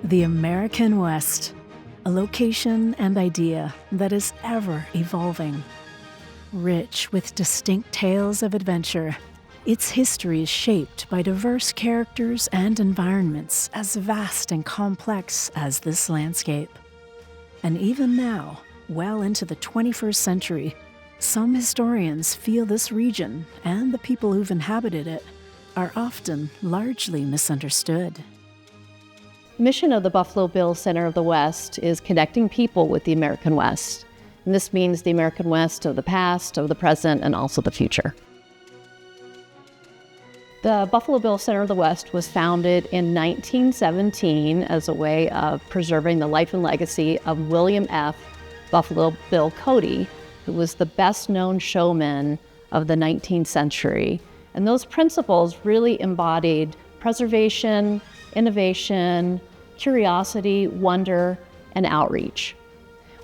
The American West, a location and idea that is ever evolving. Rich with distinct tales of adventure, its history is shaped by diverse characters and environments as vast and complex as this landscape. And even now, well into the 21st century, some historians feel this region and the people who've inhabited it are often largely misunderstood. The mission of the Buffalo Bill Center of the West is connecting people with the American West. And this means the American West of the past, of the present, and also the future. The Buffalo Bill Center of the West was founded in 1917 as a way of preserving the life and legacy of William F. Buffalo Bill Cody, who was the best-known showman of the 19th century. And those principles really embodied preservation, innovation, curiosity, wonder, and outreach.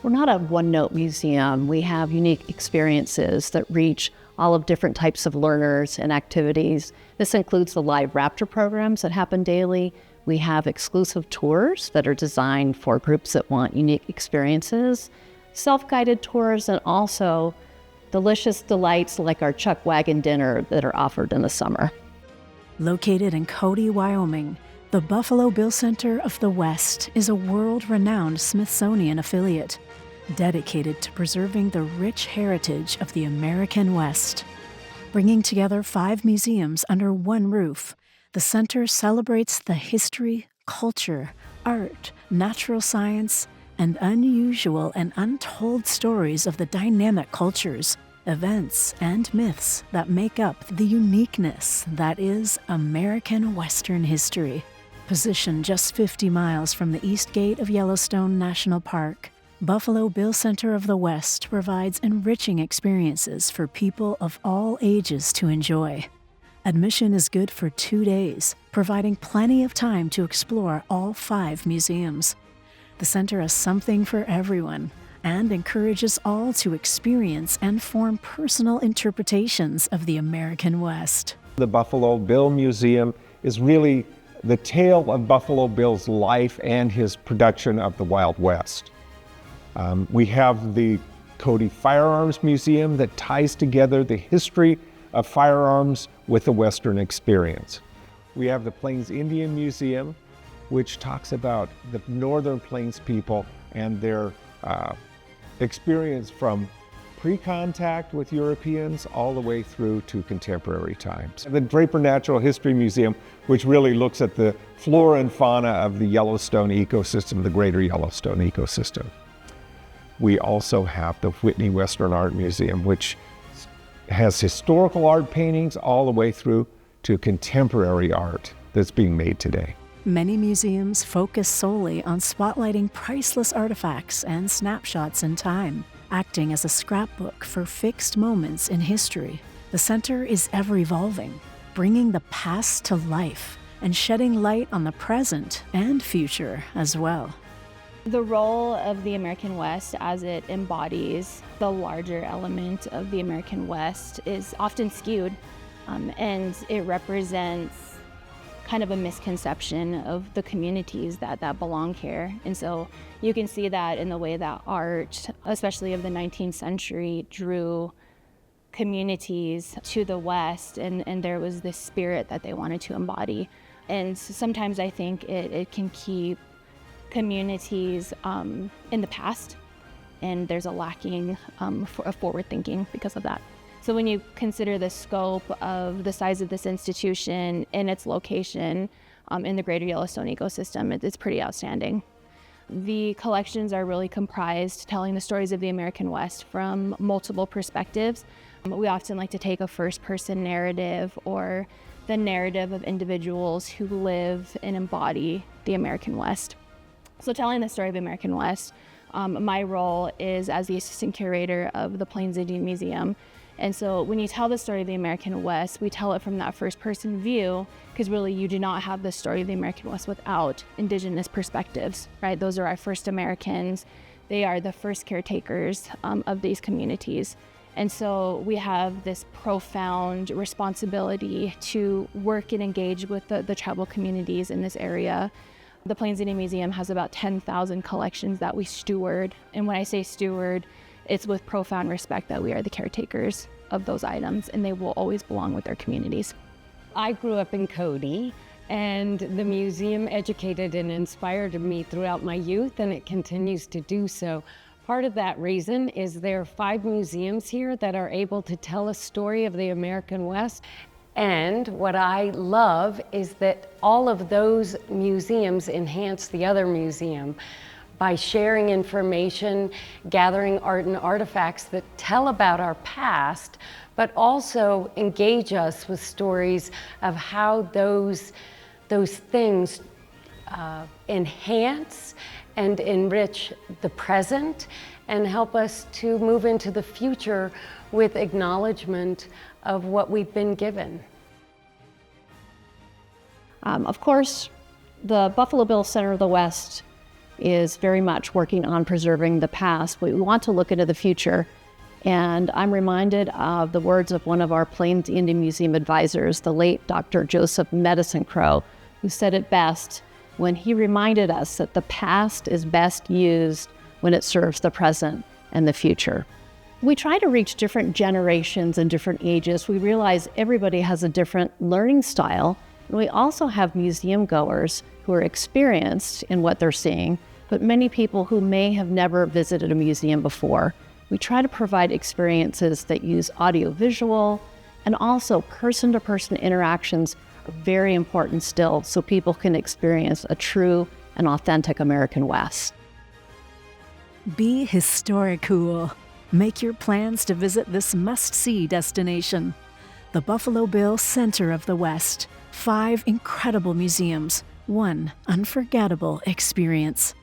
We're not a one-note museum. We have unique experiences that reach all of different types of learners and activities. This includes the live raptor programs that happen daily. We have exclusive tours that are designed for groups that want unique experiences, self-guided tours, and also delicious delights like our chuck wagon dinner that are offered in the summer. Located in Cody, Wyoming, the Buffalo Bill Center of the West is a world-renowned Smithsonian affiliate, dedicated to preserving the rich heritage of the American West. Bringing together 5 museums under one roof, the center celebrates the history, culture, art, natural science, and unusual and untold stories of the dynamic cultures, events, and myths that make up the uniqueness that is American Western history. Positioned just 50 miles from the east gate of Yellowstone National Park, Buffalo Bill Center of the West provides enriching experiences for people of all ages to enjoy. Admission is good for 2 days, providing plenty of time to explore all 5 museums. The center has something for everyone and encourages all to experience and form personal interpretations of the American West. The Buffalo Bill Museum is really the tale of Buffalo Bill's life and his production of the Wild West. We have the Cody Firearms Museum that ties together the history of firearms with the Western experience. We have the Plains Indian Museum, which talks about the Northern Plains people and their experience from pre-contact with Europeans all the way through to contemporary times. The Draper Natural History Museum, which really looks at the flora and fauna of the Yellowstone ecosystem, the greater Yellowstone ecosystem. We also have the Whitney Western Art Museum, which has historical art paintings all the way through to contemporary art that's being made today. Many museums focus solely on spotlighting priceless artifacts and snapshots in time, acting as a scrapbook for fixed moments in history. The center is ever evolving, bringing the past to life and shedding light on the present and future as well. The role of the American West as it embodies the larger element of the American West is often skewed, and it represents kind of a misconception of the communities that belong here. And so you can see that in the way that art, especially of the 19th century, drew communities to the West, and there was this spirit that they wanted to embody. And so sometimes I think it can keep communities in the past, and there's a lacking of forward thinking because of that. So when you consider the scope of the size of this institution and its location in the greater Yellowstone ecosystem, it's pretty outstanding. The collections are really comprised telling the stories of the American West from multiple perspectives. We often like to take a first-person narrative or the narrative of individuals who live and embody the American West. So telling the story of the American West, my role is as the assistant curator of the Plains Indian Museum. And so when you tell the story of the American West, we tell it from that first-person view, because really you do not have the story of the American West without Indigenous perspectives, right? Those are our first Americans. They are the first caretakers of these communities. And so we have this profound responsibility to work and engage with the tribal communities in this area The Plains Indian Museum has about 10,000 collections that we steward. And when I say steward, it's with profound respect that we are the caretakers of those items, and they will always belong with their communities. I grew up in Cody, and the museum educated and inspired me throughout my youth, and it continues to do so. Part of that reason is there are 5 museums here that are able to tell a story of the American West. And what I love is that all of those museums enhance the other museum by sharing information, gathering art and artifacts that tell about our past, but also engage us with stories of how those things enhance and enrich the present and help us to move into the future with acknowledgement of what we've been given. Of course, the Buffalo Bill Center of the West is very much working on preserving the past, but we want to look into the future. And I'm reminded of the words of one of our Plains Indian Museum advisors, the late Dr. Joseph Medicine Crow, who said it best when he reminded us that the past is best used when it serves the present and the future. We try to reach different generations and different ages. We realize everybody has a different learning style. And we also have museum goers who are experienced in what they're seeing, but many people who may have never visited a museum before. We try to provide experiences that use audiovisual, and also person-to-person interactions are very important still, so people can experience a true and authentic American West. Be historic cool. Make your plans to visit this must-see destination. The Buffalo Bill Center of the West. 5 incredible museums, 1 unforgettable experience.